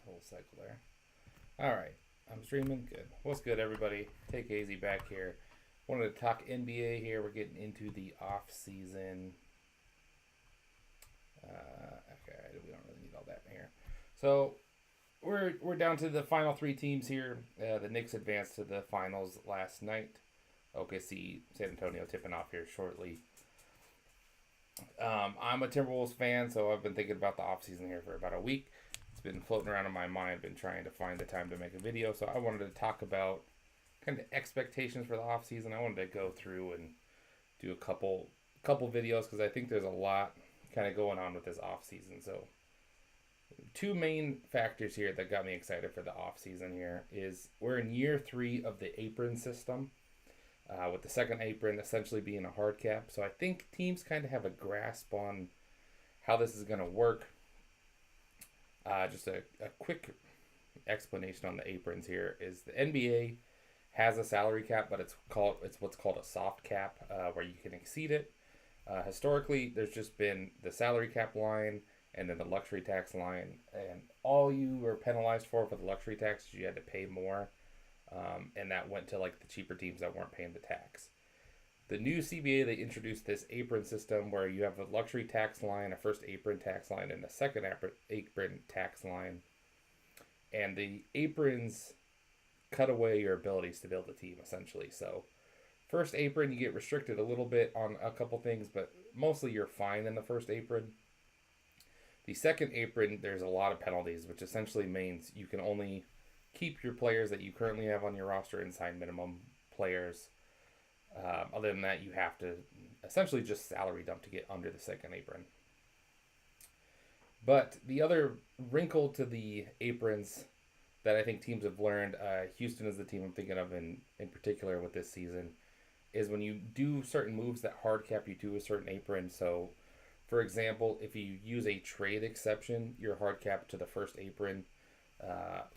whole cycle there. All right, I'm streaming. Good. What's good, everybody? Take it easy back here. Wanted to talk NBA here. We're getting into the off season. Okay, we don't really need all that here. So we're down to the final three teams here. The Knicks advanced to the finals last night. OKC, San Antonio tipping off here shortly. I'm a Timberwolves fan, so I've been thinking about the offseason here for about a week. It's been floating around in my mind. Been trying to find the time to make a video, so I wanted to talk about kind of expectations for the offseason. I wanted to go through and do a couple videos because I think there's a lot kind of going on with this offseason. So two main factors here that got me excited for the offseason here is we're in year 3 of the apron system, with the second apron essentially being a hard cap. So I think teams kind of have a grasp on how this is going to work. Just a quick explanation on the aprons here is the NBA has a salary cap, but it's what's called a soft cap, where you can exceed it. Historically, there's just been the salary cap line and then the luxury tax line, and all you were penalized for the luxury tax is you had to pay more, and that went to like the cheaper teams that weren't paying the tax. The new CBA, they introduced this apron system where you have a luxury tax line, a first apron tax line, and a second apron tax line. And the aprons cut away your abilities to build a team, essentially. So, first apron, you get restricted a little bit on a couple things, but mostly you're fine in the first apron. The second apron, there's a lot of penalties, which essentially means you can only keep your players that you currently have on your roster and sign minimum players. Other than that, you have to essentially just salary dump to get under the second apron. But the other wrinkle to the aprons that I think teams have learned, Houston is the team I'm thinking of in particular with this season, is when you do certain moves that hard cap you to a certain apron. So, for example, if you use a trade exception, you're hard capped to the first apron.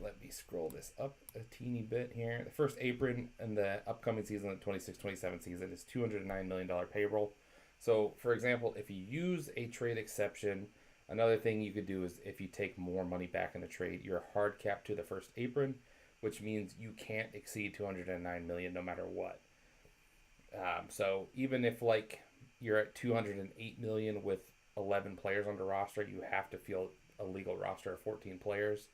Let me scroll this up a teeny bit here. The first apron in the upcoming season, the 26-27 season, is $209 million payroll. So, for example, if you use a trade exception, another thing you could do is if you take more money back in the trade, you're hard capped to the first apron, which means you can't exceed $209 million no matter what. So even if like you're at $208 million with 11 players on the roster, you have to field a legal roster of 14 players,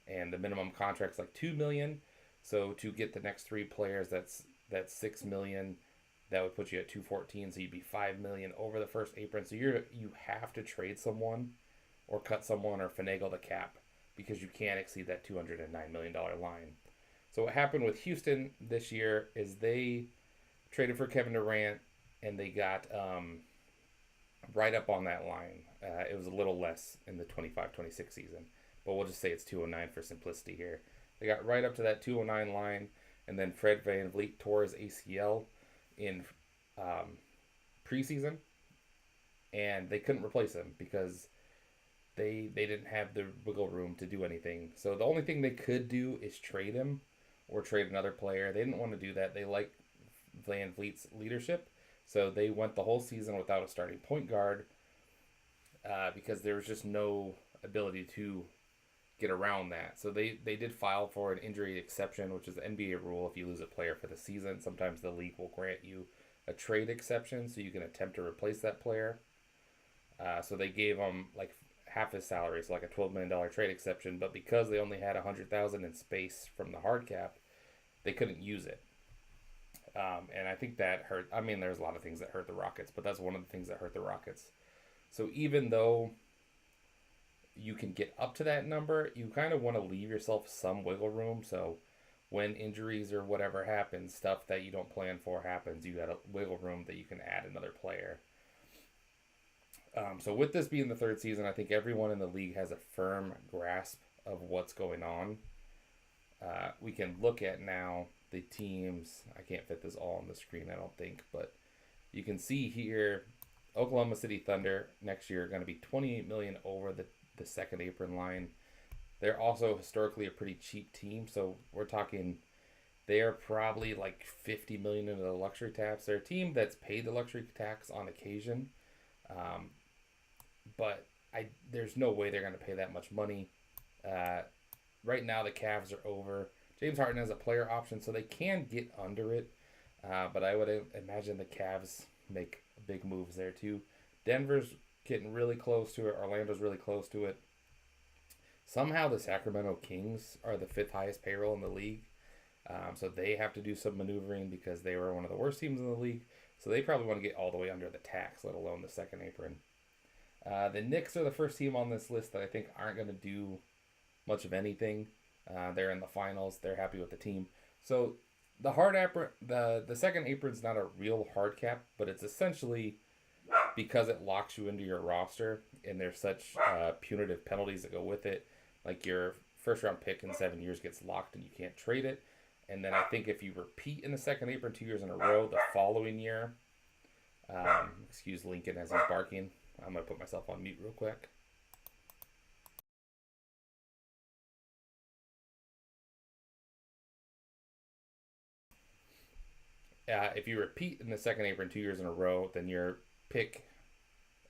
and the minimum contract's like $2 million. So to get the next 3 players, that's $6 million. That would put you at 214, so you'd be $5 million over the first apron. So you have to trade someone, or cut someone, or finagle the cap because you can't exceed that $209 million line. So what happened with Houston this year is they traded for Kevin Durant, and they got right up on that line. It was a little less in the 25-26 season, but we'll just say it's 209 for simplicity here. They got right up to that 209 line, and then Fred VanVleet tore his ACL in preseason, and they couldn't replace him because they didn't have the wiggle room to do anything. So the only thing they could do is trade him or trade another player. They didn't want to do that. They like VanVleet's leadership, so they went the whole season without a starting point guard, because there was just no ability to get around that. So they did file for an injury exception, which is the NBA rule. If you lose a player for the season, sometimes the league will grant you a trade exception so you can attempt to replace that player. So they gave him like half his salary, so like a $12 million trade exception, but because they only had $100,000 in space from the hard cap, they couldn't use it. And I think that hurt. I mean, there's a lot of things that hurt the Rockets, but that's one of the things that hurt the Rockets. So even though you can get up to that number, you kind of want to leave yourself some wiggle room. So when injuries or whatever happens, stuff that you don't plan for happens, you got a wiggle room that you can add another player. So with this being the third season, I think everyone in the league has a firm grasp of what's going on. We can look at now the teams. I can't fit this all on the screen, I don't think, but you can see here Oklahoma City Thunder next year are going to be $28 million over the second apron line. They're also historically a pretty cheap team, so we're talking they are probably like $50 million into the luxury tax. They're a team that's paid the luxury tax on occasion, but there's no way they're going to pay that much money. right now the Cavs are over. James Harden has a player option, so they can get under it. But I would imagine the Cavs make big moves there too. Denver's getting really close to it. Orlando's really close to it. Somehow the Sacramento Kings are the fifth highest payroll in the league. So they have to do some maneuvering because they were one of the worst teams in the league. So they probably want to get all the way under the tax, let alone the second apron. The Knicks are the first team on this list that I think aren't going to do much of anything. They're in the finals. They're happy with the team. So the hard apron, the second apron's not a real hard cap, but it's essentially because it locks you into your roster, and there's such punitive penalties that go with it. Like your first round pick in 7 years gets locked and you can't trade it. And then I think if you repeat in the second apron 2 years in a row, the following year, excuse Lincoln as he's barking. I'm going to put myself on mute real quick. If you repeat in the second apron 2 years in a row, then your pick,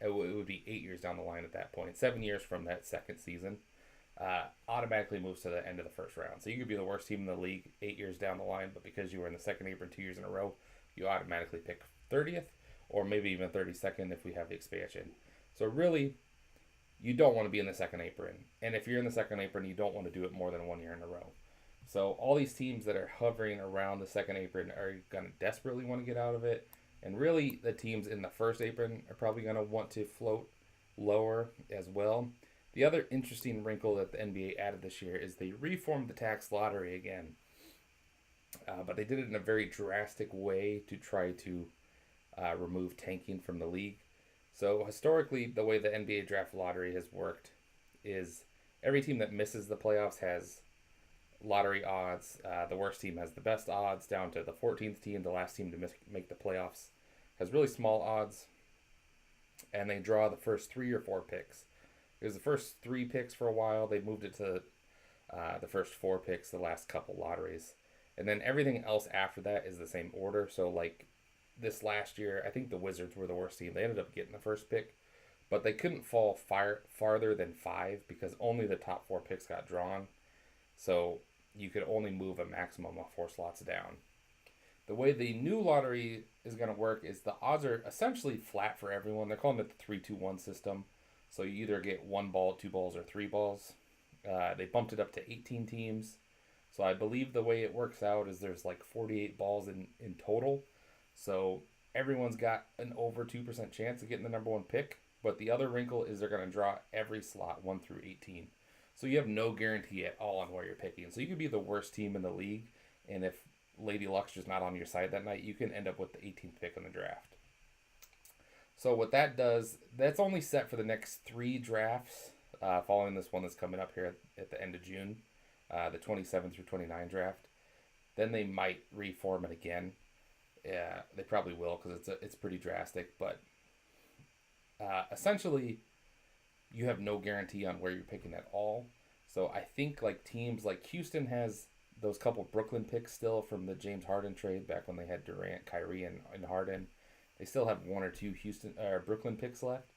it would be 8 years down the line at that point. 7 years from that second season, automatically moves to the end of the first round. So you could be the worst team in the league 8 years down the line, but because you were in the second apron 2 years in a row, you automatically pick 30th or maybe even 32nd if we have the expansion. So really, you don't want to be in the second apron. And if you're in the second apron, you don't want to do it more than 1 year in a row. So all these teams that are hovering around the second apron are going to desperately want to get out of it. And really, the teams in the first apron are probably going to want to float lower as well. The other interesting wrinkle that the NBA added this year is they reformed the tax lottery again. But they did it in a very drastic way to try to remove tanking from the league. So historically, the way the NBA draft lottery has worked is every team that misses the playoffs has lottery odds. The worst team has the best odds, down to the 14th team, the last team to make the playoffs, has really small odds. And they draw the first 3 or 4 picks. It was the first 3 picks for a while. They moved it to the first 4 picks the last couple lotteries. And then everything else after that is the same order. So, like this last year, I think the Wizards were the worst team. They ended up getting the first pick, but they couldn't fall farther than 5 because only the top 4 picks got drawn. So you could only move a maximum of 4 slots down. The way the new lottery is going to work is the odds are essentially flat for everyone. They're calling it the 3-2-1 system. So you either get 1 ball, 2 balls, or 3 balls. They bumped it up to 18 teams. So I believe the way it works out is there's like 48 balls in total. So everyone's got an over 2% chance of getting the number 1 pick. But the other wrinkle is they're going to draw every slot 1 through 18. So you have no guarantee at all on where you're picking. So you could be the worst team in the league, and if Lady Luck's just not on your side that night, you can end up with the 18th pick in the draft. So what that does, that's only set for the next 3 drafts, following this one that's coming up here at the end of June, the 27 through 29 draft. Then they might reform it again. Yeah, they probably will because it's pretty drastic. But essentially, you have no guarantee on where you're picking at all. So I think like teams like Houston has those couple Brooklyn picks still from the James Harden trade back when they had Durant, Kyrie, and Harden. They still have 1 or 2 Brooklyn picks left.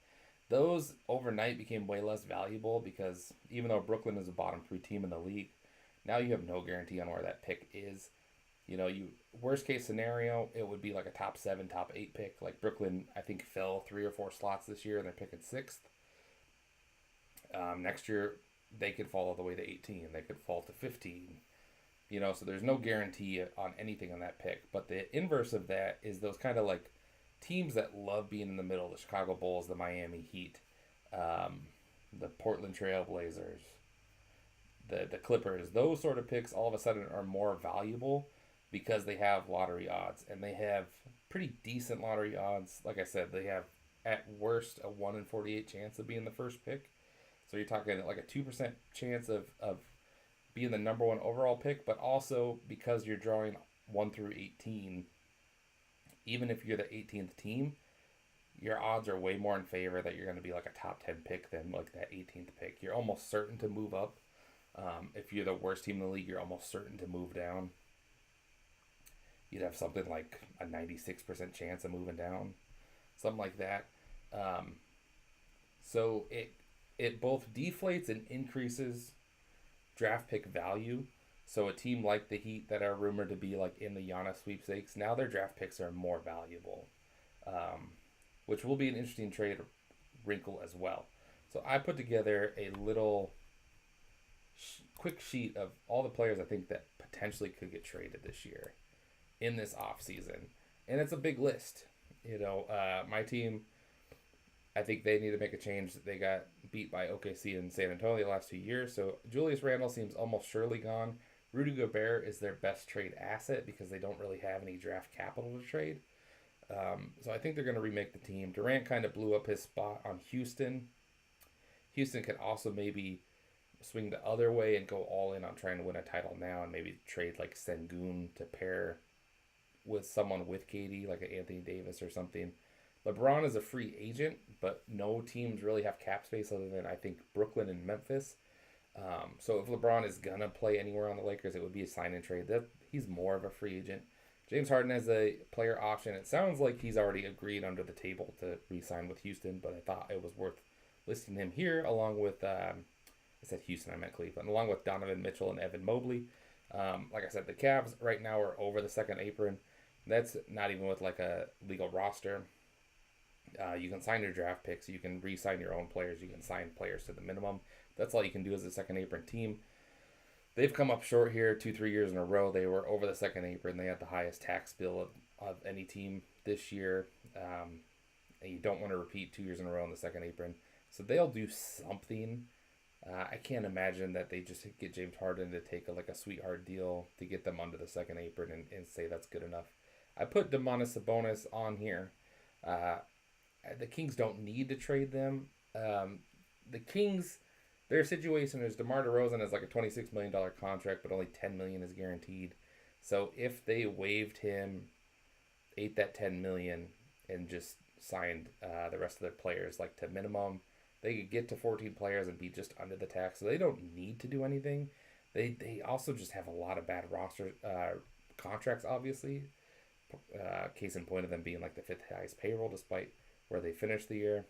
Those overnight became way less valuable because even though Brooklyn is a bottom 3 team in the league, now you have no guarantee on where that pick is. You know, worst case scenario, it would be like a top 7, top 8 pick. Like Brooklyn, I think fell 3 or 4 slots this year, and they're picking 6th. Next year, they could fall all the way to 18. They could fall to 15. You know, so there's no guarantee on anything on that pick. But the inverse of that is those kind of like teams that love being in the middle. The Chicago Bulls, the Miami Heat, the Portland Trail Blazers, the Clippers. Those sort of picks all of a sudden are more valuable because they have lottery odds. And they have pretty decent lottery odds. Like I said, they have at worst a 1 in 48 chance of being the first pick. So you're talking like a 2% chance of being the number 1 overall pick, but also because you're drawing 1 through 18, even if you're the 18th team, your odds are way more in favor that you're going to be like a top 10 pick than like that 18th pick. You're almost certain to move up. If you're the worst team in the league, you're almost certain to move down. You'd have something like a 96% chance of moving down, something like that. So it both deflates and increases draft pick value. So a team like the Heat that are rumored to be like in the Giannis sweepstakes, now their draft picks are more valuable, which will be an interesting trade wrinkle as well. So I put together a little quick sheet of all the players I think that potentially could get traded this year in this offseason. And it's a big list. My team, I think they need to make a change. They got beat by OKC and San Antonio the last 2 years. So Julius Randle seems almost surely gone. Rudy Gobert is their best trade asset because they don't really have any draft capital to trade. So I think they're going to remake the team. Durant kind of blew up his spot on Houston. Houston could also maybe swing the other way and go all in on trying to win a title now and maybe trade like Sengun to pair with someone with KD, like an Anthony Davis or something. LeBron is a free agent, but no teams really have cap space other than, I think, Brooklyn and Memphis. So if LeBron is going to play anywhere on the Lakers, it would be a sign and trade. He's more of a free agent. James Harden has a player option. It sounds like he's already agreed under the table to re-sign with Houston, but I thought it was worth listing him here along with, I said Houston, I meant Cleveland, along with Donovan Mitchell and Evan Mobley. Like I said, the Cavs right now are over the second apron. That's not even with like a legal roster. You can sign your draft picks. You can re-sign your own players. You can sign players to the minimum. That's all you can do as a second apron team. They've come up short here 2-3 years in a row. They were over the second apron. They had the highest tax bill of any team this year. And you don't want to repeat 2 years in a row in the second apron. So they'll do something. I can't imagine that they just get James Harden to take a sweetheart deal to get them under the second apron and say that's good enough. I put Domantas Sabonis on here. The Kings don't need to trade them. The Kings, their situation is DeMar DeRozan has like a $26 million contract, but only $10 million is guaranteed. So if they waived him, ate that $10 million, and just signed the rest of their players like to minimum, they could get to 14 players and be just under the tax. So they don't need to do anything. They also just have a lot of bad roster contracts, obviously. Case in point of them being like the fifth highest payroll despite where they finished the year.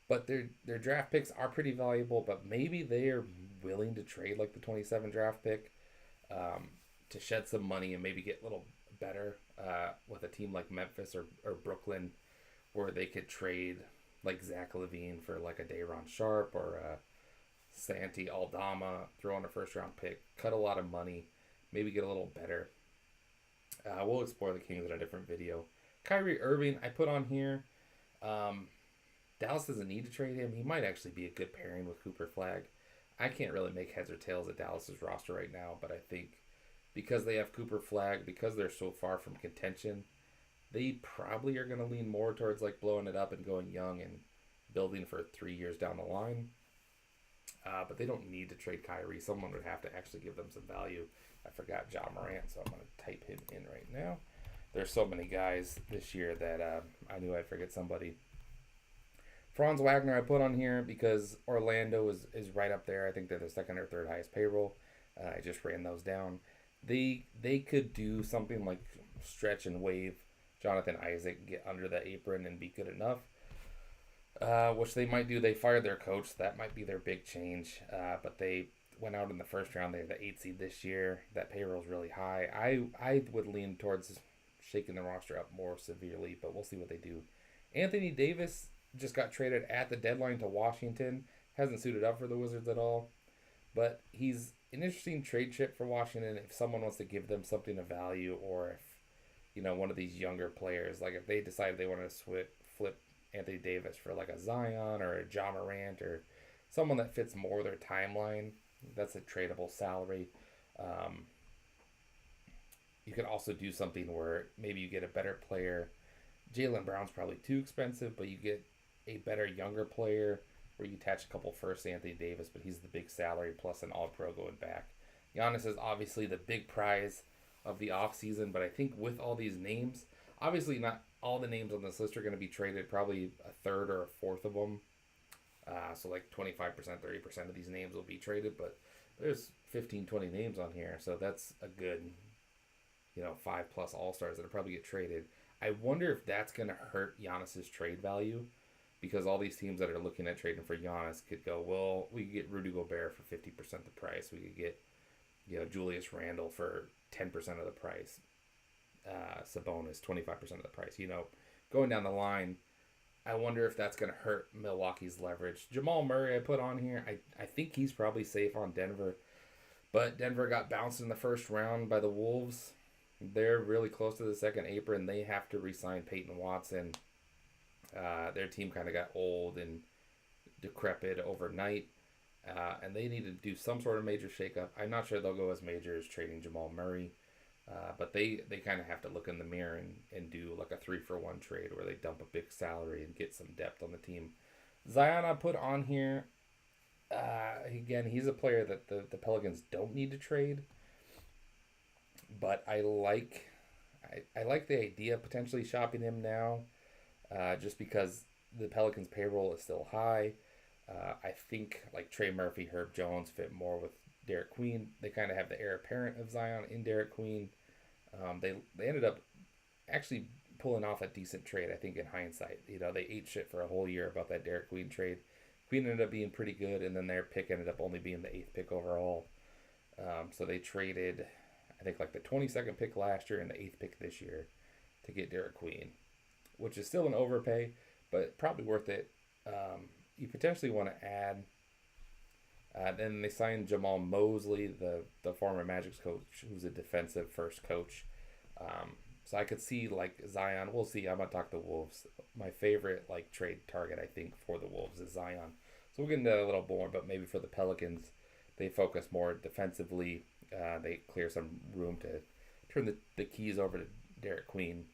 But their draft picks are pretty valuable, but maybe they are willing to trade like the 27 draft pick to shed some money and maybe get a little better with a team like Memphis or Brooklyn, where they could trade like Zach LaVine for like a Day'Ron Sharpe or a Santi Aldama, throw in a first round pick, cut a lot of money, maybe get a little better. We'll explore the Kings in a different video. Kyrie Irving, I put on here. Dallas doesn't need to trade him. He might actually be a good pairing with Cooper Flag. I can't really make heads or tails of Dallas's roster right now, but I think because they have Cooper Flag, because they're so far from contention, they probably are going to lean more towards like blowing it up and going young and building for 3 years down the line. But they don't need to trade Kyrie. Someone would have to actually give them some value. I forgot Ja Morant, so I'm going to type him in right now. There's so many guys this year that I knew I'd forget somebody. Franz Wagner I put on here because Orlando is right up there. I think they're the second or third highest payroll. I just ran those down. They could do something like stretch and waive Jonathan Isaac, get under the apron and be good enough, which they might do. They fired their coach. So that might be their big change, but they went out in the first round. They're the 8th seed this year. That payroll is really high. I would lean towards shaking the roster up more severely, but we'll see what they do. Anthony Davis just got traded at the deadline to Washington. Hasn't suited up for the Wizards at all, but he's an interesting trade chip for Washington if someone wants to give them something of value, or if one of these younger players, like if they decided they wanted to flip Anthony Davis for like a Zion or a Ja Morant or someone that fits more their timeline. That's a tradable salary. You could also do something where maybe you get a better player. Jaylen Brown's probably too expensive, but you get a better younger player where you attach a couple firsts to Anthony Davis, but he's the big salary plus an all-pro going back. Giannis is obviously the big prize of the offseason, but I think with all these names, obviously not all the names on this list are going to be traded, probably a third or a fourth of them. So like 25%, 30% of these names will be traded, but there's 15, 20 names on here, so that's a good 5+ all-stars that'll probably get traded. I wonder if that's going to hurt Giannis's trade value, because all these teams that are looking at trading for Giannis could go, well, we could get Rudy Gobert for 50% the price. We could get, Julius Randle for 10% of the price. Sabonis 25% of the price. Going down the line, I wonder if that's going to hurt Milwaukee's leverage. Jamal Murray I put on here. I think he's probably safe on Denver, but Denver got bounced in the first round by the Wolves. They're really close to the second apron. They have to re-sign Peyton Watson. Their team kind of got old and decrepit overnight, and they need to do some sort of major shakeup. I'm not sure they'll go as major as trading Jamal Murray, but they kind of have to look in the mirror and do like a 3-for-1 trade where they dump a big salary and get some depth on the team. Zion I put on here. Again, he's a player that the Pelicans don't need to trade, but I like the idea of potentially shopping him now. Just because the Pelicans' payroll is still high. I think like Trey Murphy, Herb Jones fit more with Derek Queen. They kind of have the heir apparent of Zion in Derek Queen. They ended up actually pulling off a decent trade, I think, in hindsight. They ate shit for a whole year about that Derek Queen trade. Queen ended up being pretty good, and then their pick ended up only being the 8th pick overall. So they traded, I think, like the 22nd pick last year and the 8th pick this year to get Derek Queen, which is still an overpay, but probably worth it. You potentially want to add. Then they signed Jamal Mosley, the former Magic's coach, who's a defensive first coach. So I could see like Zion. We'll see. I'm gonna talk the Wolves. My favorite like trade target, I think, for the Wolves is Zion. So we'll get into that a little more, but maybe for the Pelicans, they focus more defensively. They clear some room to turn the keys over to Derek Queen.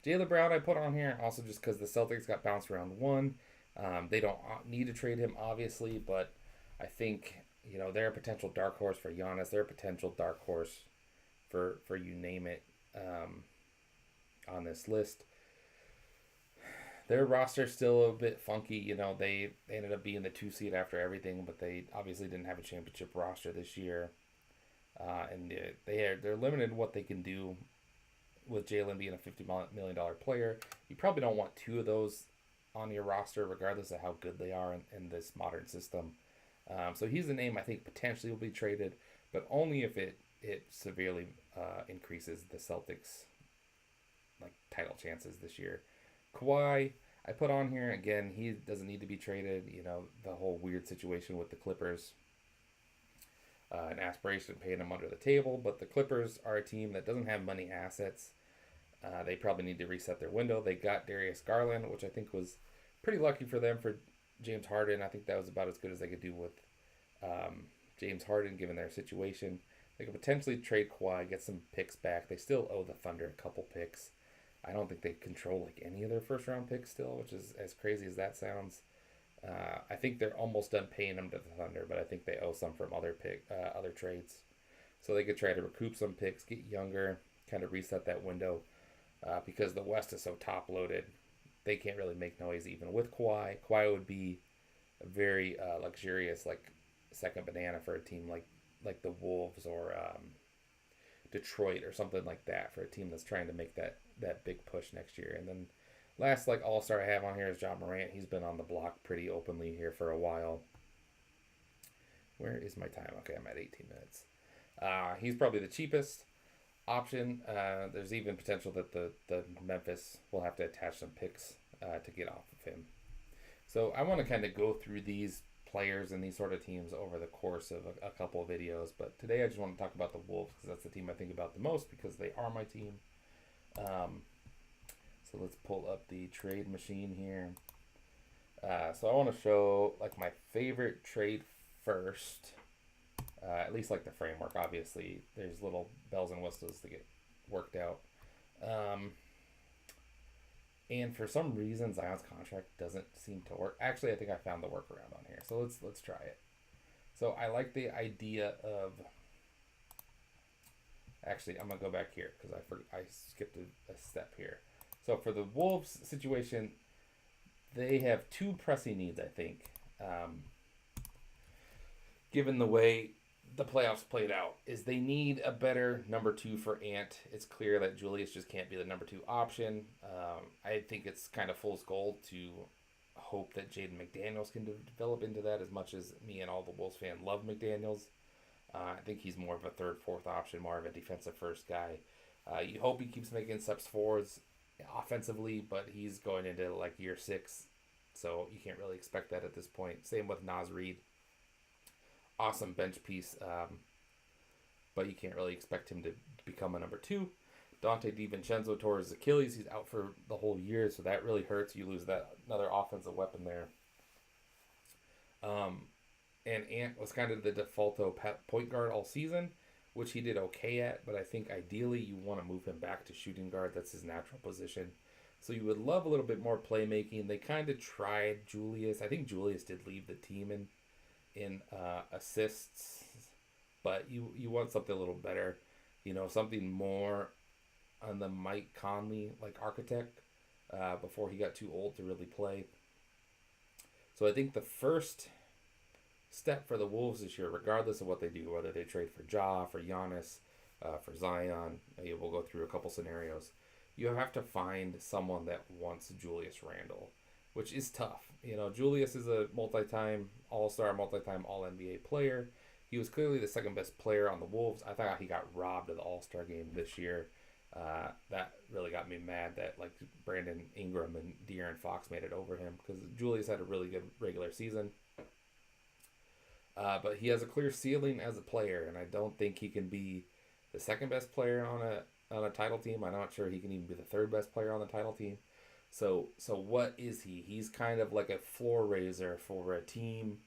Jaylen Brown I put on here also just because the Celtics got bounced round 1. They don't need to trade him, obviously, but I think, they're a potential dark horse for Giannis. They're a potential dark horse for you name it on this list. Their roster's still a bit funky. They ended up being the 2 seed after everything, but they obviously didn't have a championship roster this year. And they're limited in what they can do with Jaylen being a $50 million player. You probably don't want 2 of those on your roster, regardless of how good they are in this modern system. So he's a name I think potentially will be traded, but only if it severely increases the Celtics title chances this year. Kawhi, I put on here again. He doesn't need to be traded. The whole weird situation with the Clippers. An aspiration paying him under the table, but the Clippers are a team that doesn't have money assets. They probably need to reset their window. They got Darius Garland, which I think was pretty lucky for them for James Harden. I think that was about as good as they could do with James Harden, given their situation. They could potentially trade Kawhi, get some picks back. They still owe the Thunder a couple picks. I don't think they control any of their first round picks still, which is as crazy as that sounds. I think they're almost done paying them to the Thunder, but I think they owe some from other trades. So they could try to recoup some picks, get younger, kind of reset that window. Because the West is so top loaded, they can't really make noise even with Kawhi. Kawhi would be a very luxurious second banana for a team like the Wolves or Detroit or something like that, for a team that's trying to make that big push next year. And then last all-star I have on here is John Morant. He's been on the block pretty openly here for a while. Where is my time? Okay, I'm at 18 minutes. He's probably the cheapest option. There's even potential that the Memphis will have to attach some picks to get off of him. So I want to kind of go through these players and these sort of teams over the course of a couple of videos. But today I just want to talk about the Wolves because that's the team I think about the most because they are my team. So let's pull up the trade machine here. So I want to show my favorite trade first. At least the framework. Obviously, there's little bells and whistles to get worked out. And for some reason, Zion's contract doesn't seem to work. Actually, I think I found the workaround on here. So let's try it. So I like the idea of. Actually, I'm gonna go back here because I skipped a step here. So for the Wolves situation, they have 2 pressing needs. I think, given the way the playoffs played out is they need a better number two for Ant. It's clear that Julius just can't be the number two option. I think it's kind of fool's gold to hope that Jaden McDaniels can develop into that as much as me and all the Wolves fan love McDaniels. I think he's more of a third, fourth option, more of a defensive first guy. You hope he keeps making steps forwards offensively, but he's going into like year 6, so you can't really expect that at this point. Same with Naz Reid. Awesome bench piece, but you can't really expect him to become a number 2. Dante DiVincenzo tore his Achilles. He's out for the whole year, so that really hurts. You lose that another offensive weapon there. And Ant was kind of the defaulto point guard all season, which he did okay at, but I think ideally you want to move him back to shooting guard. That's his natural position. So you would love a little bit more playmaking. They kind of tried Julius. I think Julius did leave the team in assists, but you want something a little better. Something more on the Mike Conley like architect before he got too old to really play. So I think the first step for the Wolves this year, regardless of what they do, whether they trade for Ja, for Giannis, for Zion, we'll go through a couple scenarios. You have to find someone that wants Julius Randle, which is tough. Julius is a multi-time All-Star, multi-time All-NBA player. He was clearly the second best player on the Wolves. I thought he got robbed of the All-Star game this year. That really got me mad that like Brandon Ingram and De'Aaron Fox made it over him, because Julius had a really good regular season. But he has a clear ceiling as a player, and I don't think he can be the second best player on a title team. I'm not sure he can even be the third best player on the title team. So what is he? He's kind of like a floor raiser for a team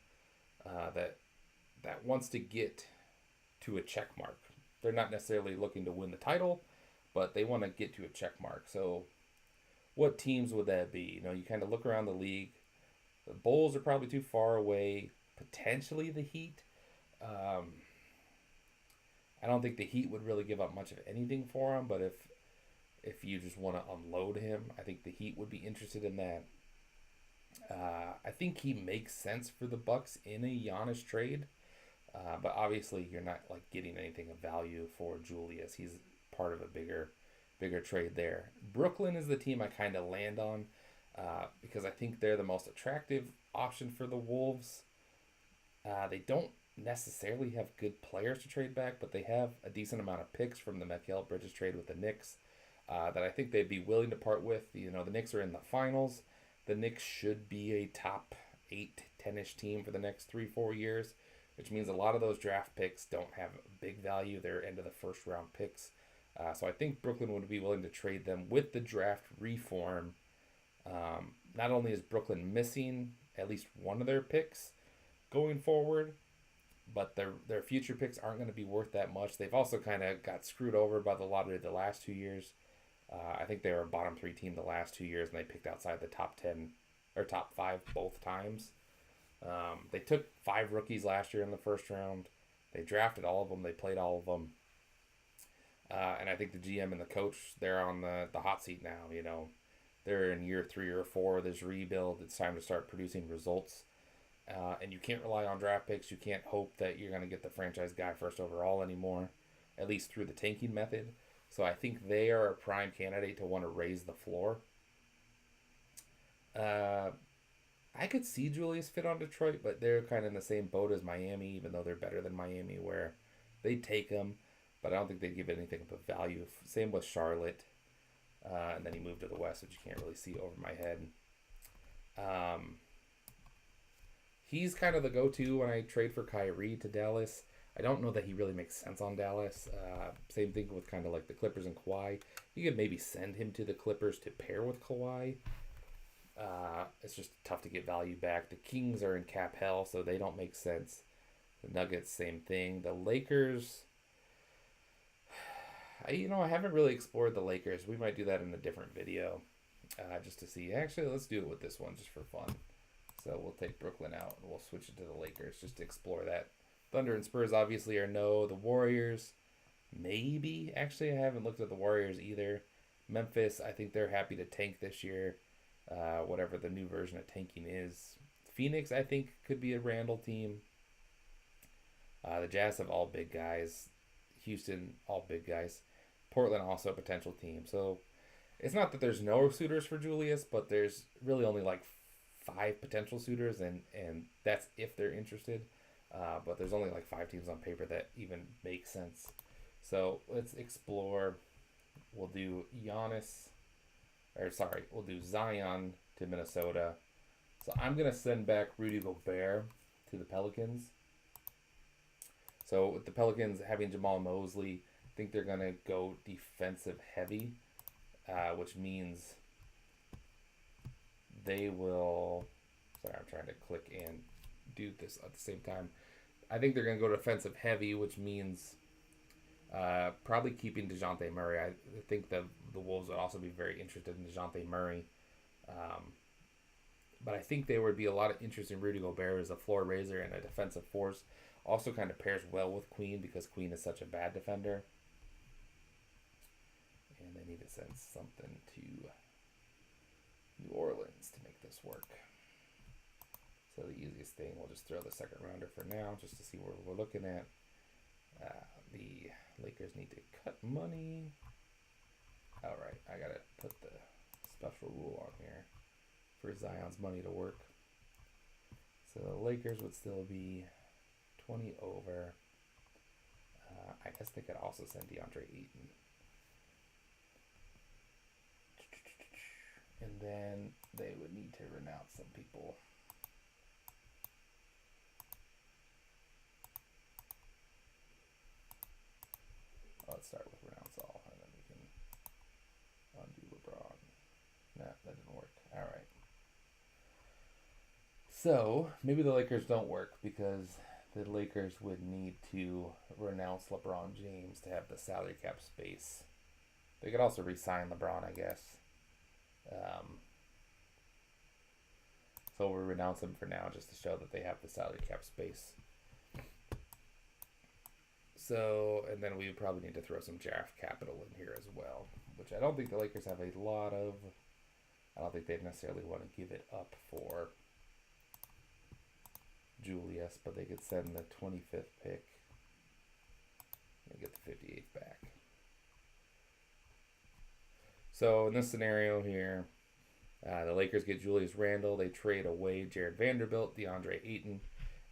that wants to get to a check mark. They're not necessarily looking to win the title, but they want to get to a check mark. So what teams would that be? You kind of look around the league. The Bulls are probably too far away. Potentially the Heat. I don't think the Heat would really give up much of anything for him, but if you just want to unload him, I think the Heat would be interested in that. I think he makes sense for the Bucks in a Giannis trade, but obviously you're not like getting anything of value for Julius. He's part of a bigger trade there. Brooklyn is the team I kind of land on because I think they're the most attractive option for the Wolves. They don't necessarily have good players to trade back, but they have a decent amount of picks from the Mikal Bridges trade with the Knicks that I think they'd be willing to part with. The Knicks are in the finals. The Knicks should be a top 8, 10-ish team for the next 3-4 years, which means a lot of those draft picks don't have big value. They're end of the first round picks. So I think Brooklyn would be willing to trade them with the draft reform. Not only is Brooklyn missing at least one of their picks going forward, but their future picks aren't going to be worth that much. They've also kind of got screwed over by the lottery the last 2 years. I think they were a bottom 3 team the last 2 years, and they picked outside the top 10 or top 5 both times. They took 5 rookies last year in the first round. They drafted all of them. They played all of them. And I think the GM and the coach, they're on the hot seat now. They're in year 3 or 4 of this rebuild. It's time to start producing results. And you can't rely on draft picks. You can't hope that you're going to get the franchise guy first overall anymore, at least through the tanking method. So I think they are a prime candidate to want to raise the floor. I could see Julius fit on Detroit, but they're kind of in the same boat as Miami, even though they're better than Miami, where they'd take him, but I don't think they'd give anything of value. Same with Charlotte. And then he moved to the West, which you can't really see over my head. He's kind of the go-to when I trade for Kyrie to Dallas. I don't know that he really makes sense on Dallas. Same thing with kind of like the Clippers and Kawhi. You could maybe send him to the Clippers to pair with Kawhi. It's just tough to get value back. The Kings are in cap hell, so they don't make sense. The Nuggets, same thing. The Lakers, I haven't really explored the Lakers. We might do that in a different video just to see. Actually, let's do it with this one just for fun. So we'll take Brooklyn out and we'll switch it to the Lakers just to explore that. Thunder and Spurs obviously are no. The Warriors, maybe. Actually, I haven't looked at the Warriors either. Memphis, I think they're happy to tank this year. Whatever the new version of tanking is. Phoenix, I think, could be a Randall team. The Jazz have all big guys. Houston, all big guys. Portland also a potential team. So it's not that there's no suitors for Julius, but there's really only like 5 potential suitors, and that's if they're interested. But there's only like 5 teams on paper that even make sense. So let's explore. We'll do we'll do Zion to Minnesota. So I'm gonna send back Rudy Gobert to the Pelicans. So with the Pelicans having Jamal Mosley, I think they're gonna go defensive heavy, which means they will. Sorry, I'm trying to click and do this at the same time. I think they're going to go defensive heavy, which means probably keeping DeJounte Murray. I think the Wolves would also be very interested in DeJounte Murray. But I think there would be a lot of interest in Rudy Gobert as a floor raiser and a defensive force. Also kind of pairs well with Queen because Queen is such a bad defender. And they need to send something to New Orleans to make this work. So the easiest thing, we'll just throw the second rounder for now, just to see what we're looking at. The Lakers need to cut money. All right, I gotta put the special rule on here for Zion's money to work. So the Lakers would still be 20 over. I guess they could also send DeAndre Ayton. And then they would need to renounce some people. Let's start with renounce all, and then we can undo LeBron. Nah, that didn't work. All right. So maybe the Lakers don't work because the Lakers would need to renounce LeBron James to have the salary cap space. They could also re-sign LeBron, I guess. So we'll renounce him for now just to show that they have the salary cap space. So, and then we would probably need to throw some draft capital in here as well, which I don't think the Lakers have a lot of. I don't think they necessarily want to give it up for Julius, but they could send the 25th pick and get the 58th back. So in this scenario here, the Lakers get Julius Randle. They trade away Jared Vanderbilt, DeAndre Ayton,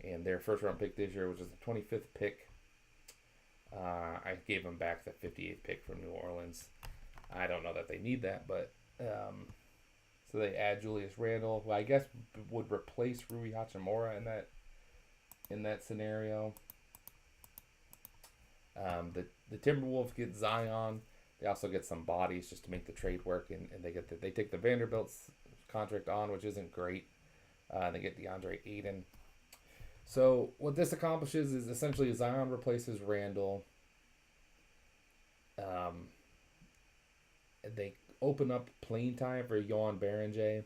and their first round pick this year, which is the 25th pick. I gave them back the 58th pick from New Orleans. I don't know that they need that, but so they add Julius Randle, who I guess would replace Rui Hachimura in that scenario. The Timberwolves get Zion. They also get some bodies just to make the trade work, and they take the Vanderbilt's contract on, which isn't great. They get DeAndre Ayton. So what this accomplishes is essentially Zion replaces Randle. They open up playing time for Johan Berenjay.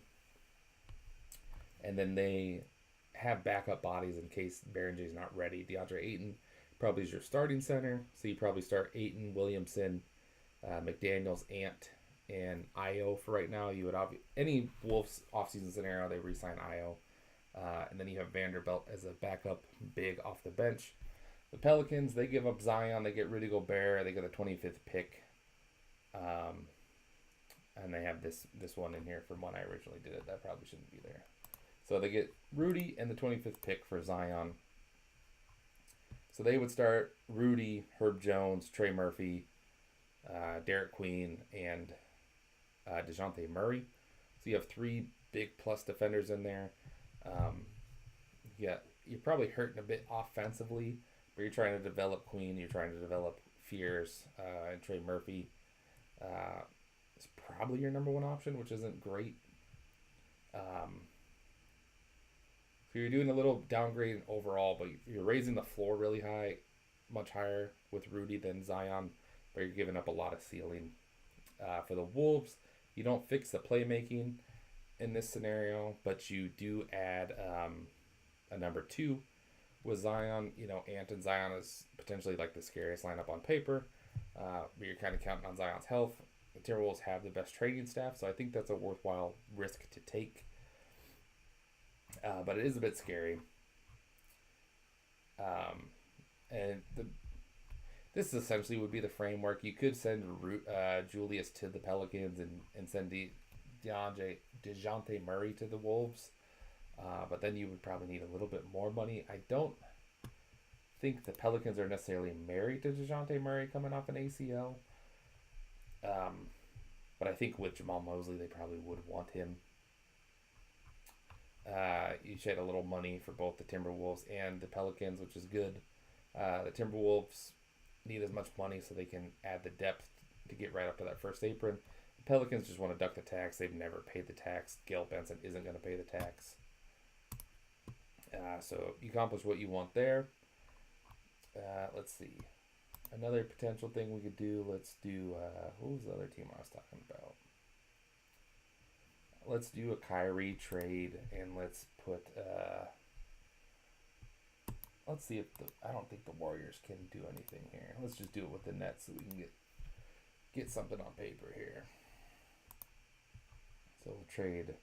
And then they have backup bodies in case Berenjay's not ready. DeAndre Ayton probably is your starting center. So you probably start Ayton, Williamson, McDaniels, Ant, and Io for right now. You would any Wolves offseason scenario, they re-sign Io. And then you have Vanderbilt as a backup big off the bench. The Pelicans, they give up Zion. They get Rudy Gobert. They get the 25th pick. And they have this one in here from when I originally did it. That probably shouldn't be there. So they get Rudy and the 25th pick for Zion. So they would start Rudy, Herb Jones, Trey Murphy, Derek Queen, and DeJounte Murray. So you have 3 big plus defenders in there. You're probably hurting a bit offensively, but you're trying to develop Queen, you're trying to develop Fears, and Trey Murphy is probably your number one option, which isn't great. So you're doing a little downgrade overall, but you're raising the floor really high, much higher with Rudy than Zion, but you're giving up a lot of ceiling. For the Wolves, you don't fix the playmaking in this scenario, but you do add a number 2 with Zion. Ant and Zion is potentially like the scariest lineup on paper, but you're kind of counting on Zion's health. The Timberwolves have the best training staff, so I think that's a worthwhile risk to take. But it is a bit scary. And this essentially would be the framework. You could send Julius to the Pelicans and send DeJounte Murray to the Wolves. But then you would probably need a little bit more money. I don't think the Pelicans are necessarily married to DeJounte Murray coming off an ACL. But I think with Jamal Mosley, they probably would want him. You shed a little money for both the Timberwolves and the Pelicans, which is good. The Timberwolves need as much money so they can add the depth to get right up to that first apron. The Pelicans just want to duck the tax. They've never paid the tax. Gail Benson isn't going to pay the tax. So you accomplish what you want there. Let's see. Another potential thing we could do, let's do, what was the other team I was talking about? Let's do a Kyrie trade, and let's put, let's see if I don't think the Warriors can do anything here. Let's just do it with the Nets so we can get something on paper here. So we'll trade.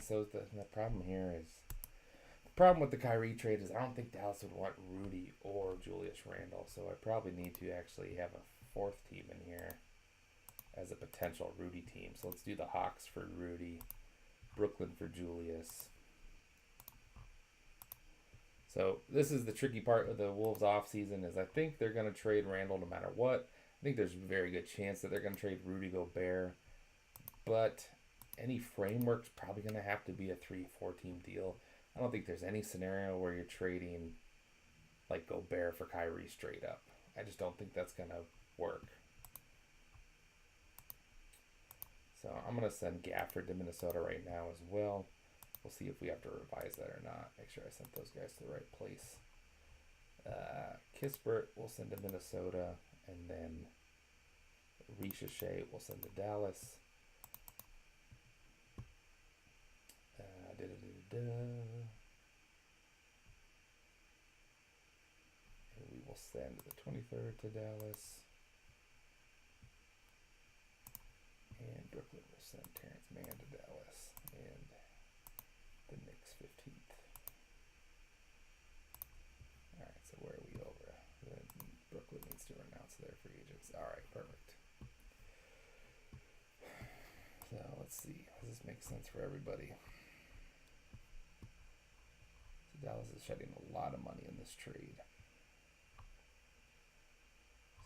So the problem here is, the problem with the Kyrie trade is I don't think Dallas would want Rudy or Julius Randle. So I probably need to actually have a fourth team in here as a potential Rudy team. So let's do the Hawks for Rudy, Brooklyn for Julius. So this is the tricky part of the Wolves offseason is I think they're going to trade Randle no matter what. I think there's a very good chance that they're going to trade Rudy Gobert. But any framework's probably going to have to be a 3-4 team deal. I don't think there's any scenario where you're trading like Gobert for Kyrie straight up. I just don't think that's going to work. So I'm going to send Gafford to Minnesota right now as well. We'll see if we have to revise that or not. Make sure I sent those guys to the right place. Kispert we'll send to Minnesota. And then Ricochet we'll send to Dallas. And we will send the 23rd to Dallas. And Brooklyn will send Terrence Mann to Dallas. And the Knicks 15th. Alright, so where are we over? Then Brooklyn needs to announce their free agents. Alright, perfect. So let's see. Does this make sense for everybody? So Dallas is shedding a lot of money in this trade.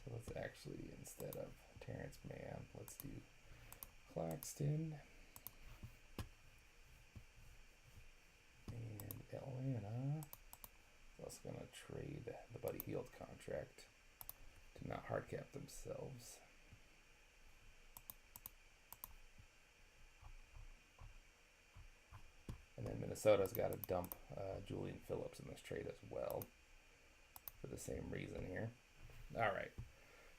So let's actually, instead of Terrence Mann, let's do Claxton. And Atlanta is also going to trade the Buddy Hield contract to not hard cap themselves. And then Minnesota's got to dump Julian Phillips in this trade as well for the same reason here. All right.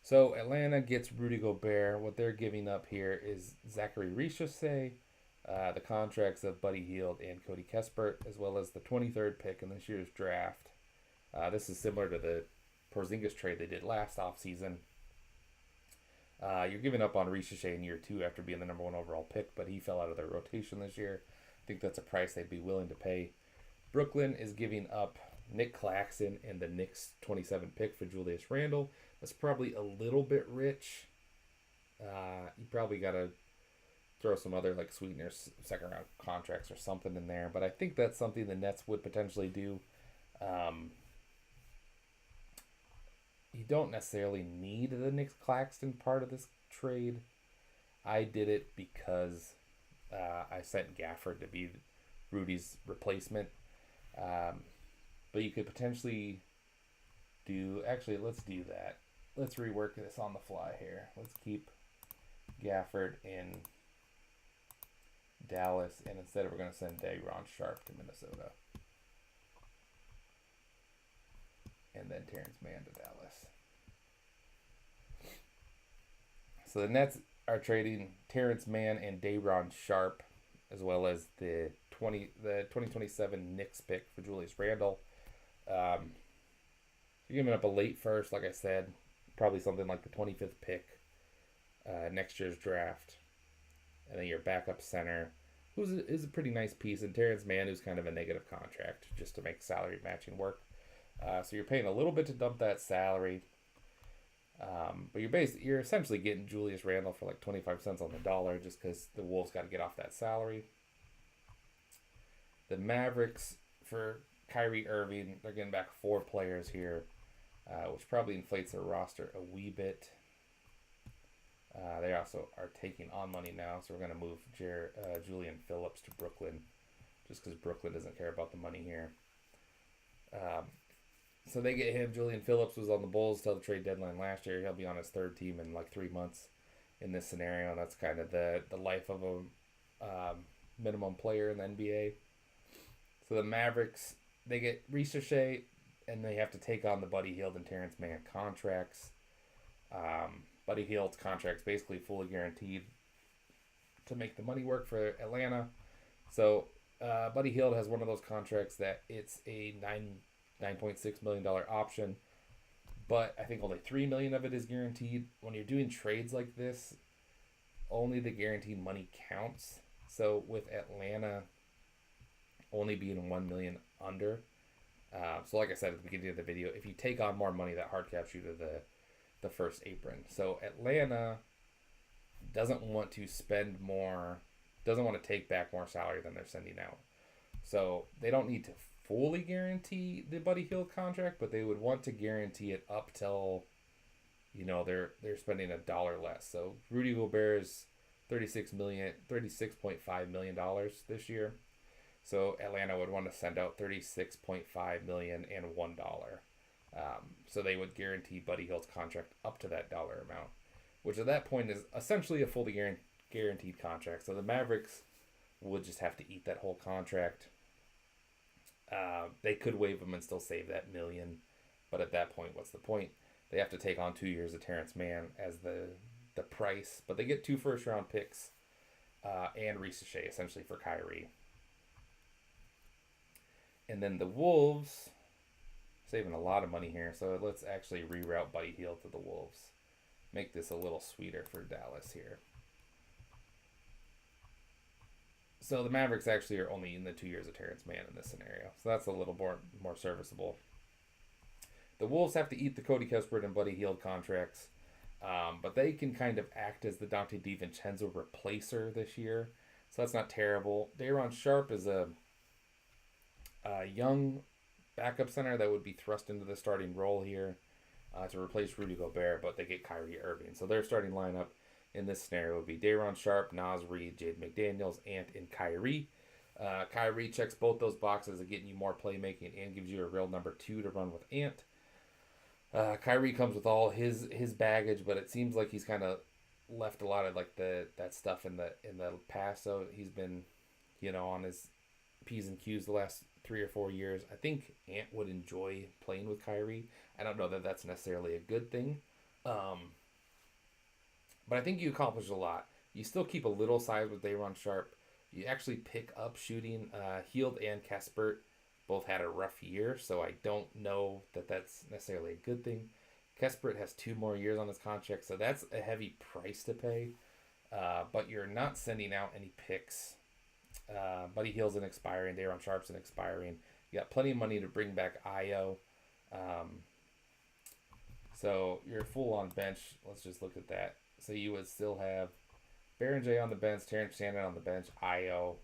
So Atlanta gets Rudy Gobert. What they're giving up here is Zachary Ricochet, the contracts of Buddy Hield and Cody Kispert, as well as the 23rd pick in this year's draft. This is similar to the Porzingis trade they did last offseason. You're giving up on Ricochet in year 2 after being the number 1 overall pick, but he fell out of their rotation this year. I think that's a price they'd be willing to pay. Brooklyn is giving up Nick Claxton and the Knicks 27 pick for Julius Randle. That's probably a little bit rich. You probably got to throw some other like sweeteners, second round contracts or something in there. But I think that's something the Nets would potentially do. You don't necessarily need the Nick Claxton part of this trade. I did it because I sent Gafford to be Rudy's replacement. But you could potentially do... Actually, let's do that. Let's rework this on the fly here. Let's keep Gafford in Dallas. And instead, we're going to send Day'Ron Sharpe to Minnesota. And then Terrence Mann to Dallas. So the Nets are trading Terrence Mann and Day'Ron Sharpe, as well as the 2027 Knicks pick for Julius Randle. You're giving up a late first, like I said, probably something like the 25th pick next year's draft, and then your backup center, is a pretty nice piece, and Terrence Mann, who's kind of a negative contract just to make salary matching work. So you're paying a little bit to dump that salary, but you're essentially getting Julius Randle for like 25 cents on the dollar just because the Wolves got to get off that salary. The Mavericks for Kyrie Irving, they're getting back 4 players here, which probably inflates their roster a wee bit. They also are taking on money now, so we're going to move Julian Phillips to Brooklyn just because Brooklyn doesn't care about the money here. So they get him. Julian Phillips was on the Bulls till the trade deadline last year. He'll be on his 3rd team in like 3 months in this scenario. That's kind of the life of a minimum player in the NBA. So the Mavericks, they get Ricochet, and they have to take on the Buddy Hield and Terrence Mann contracts. Buddy Hield's contract's basically fully guaranteed to make the money work for Atlanta. So Buddy Hield has one of those contracts that it's a $9.6 million option, but I think only $3 million of it is guaranteed. When you're doing trades like this, only the guaranteed money counts. So with Atlanta only being $1 million under, so like I said at the beginning of the video, if you take on more money, that hard caps you to the first apron. So Atlanta doesn't want to spend more, doesn't want to take back more salary than they're sending out. So they don't need to fully guarantee the Buddy Hield contract, but they would want to guarantee it up till, they're spending $1 less. So Rudy Gobert is $36.5 million this year. So Atlanta would want to send out $36.5 million and $1. So they would guarantee Buddy Hield's contract up to that dollar amount, which at that point is essentially a fully guaranteed contract. So the Mavericks would just have to eat that whole contract. They could waive them and still save that $1 million, but at that point, what's the point? They have to take on 2 years of Terrence Mann as the price, but they get 2 first-round picks and Ricochet essentially for Kyrie. And then the Wolves, saving a lot of money here, so let's actually reroute Buddy Hield to the Wolves. Make this a little sweeter for Dallas here. So the Mavericks actually are only in the 2 years of Terrence Mann in this scenario, so that's a little more serviceable. The Wolves have to eat the Cody Kispert and Buddy Hield contracts, but they can kind of act as the Dante DiVincenzo replacer this year, so that's not terrible. Day'Ron Sharpe is a young backup center that would be thrust into the starting role here to replace Rudy Gobert, but they get Kyrie Irving. So their starting lineup in this scenario would be Day'Ron Sharpe, Naz Reid, Jaden McDaniels, Ant, and Kyrie. Kyrie checks both those boxes of getting you more playmaking and gives you a real number 2 to run with Ant. Kyrie comes with all his baggage, but it seems like he's kind of left a lot of like that stuff in the past. So he's been, on his P's and Q's the last 3 or 4 years. I think Ant would enjoy playing with Kyrie. I don't know that that's necessarily a good thing. But I think you accomplish a lot. You still keep a little size with Day'Ron Sharpe. You actually pick up shooting. Hield and Kispert both had a rough year, so I don't know that that's necessarily a good thing. Kispert has 2 more years on his contract, so that's a heavy price to pay. But you're not sending out any picks. Buddy Hield's an expiring. Day'Ron Sharpe's an expiring. You got plenty of money to bring back Io. So you're full on bench. Let's just look at that. So you would still have Baron J on the bench, Terrence Shannon on the bench, Io,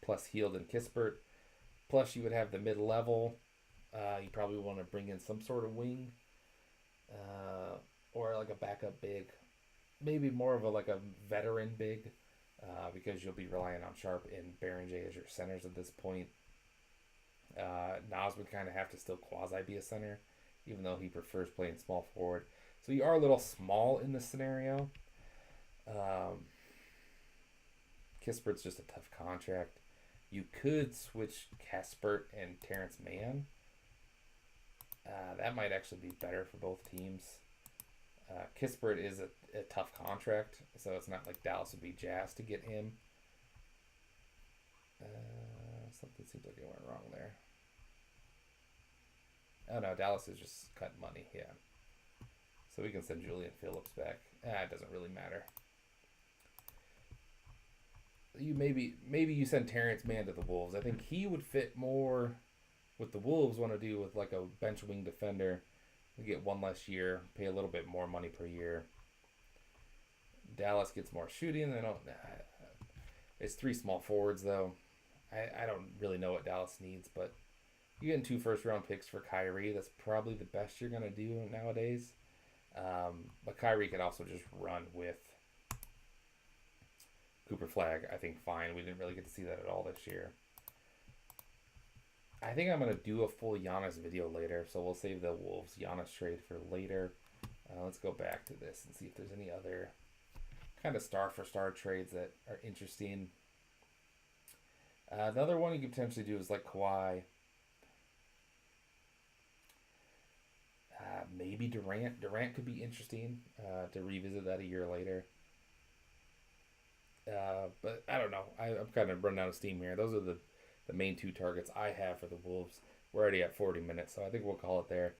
plus Hield and Kispert. Plus you would have the mid-level. You probably want to bring in some sort of wing or like a backup big. Maybe more of a veteran big because you'll be relying on Sharpe and Baron J as your centers at this point. Naz would kind of have to still quasi be a center, even though he prefers playing small forward. So you are a little small in this scenario. Kispert's just a tough contract. You could switch Kispert and Terrence Mann. That might actually be better for both teams. Kispert is a tough contract, so it's not like Dallas would be jazzed to get him. Something seems like it went wrong there. Oh no, Dallas is just cutting money, yeah. So we can send Julian Phillips back. It doesn't really matter. maybe you send Terrence Mann to the Wolves. I think he would fit more with the Wolves. Want to do with like a bench wing defender. We get one less year, pay a little bit more money per year. Dallas gets more shooting. They don't. It's three small forwards though. I don't really know what Dallas needs, but you're getting 2 first-round picks for Kyrie. That's probably the best you're gonna do nowadays. But Kyrie could also just run with Cooper Flag. I think fine. We didn't really get to see that at all this year. I think I'm gonna do a full Giannis video later, so we'll save the Wolves Giannis trade for later. Let's go back to this and see if there's any other kind of star for star trades that are interesting. Another one you could potentially do is like Kawhi. Maybe Durant. Durant could be interesting to revisit that a year later. But I don't know. I'm kind of running out of steam here. Those are the main two targets I have for the Wolves. We're already at 40 minutes, so I think we'll call it there.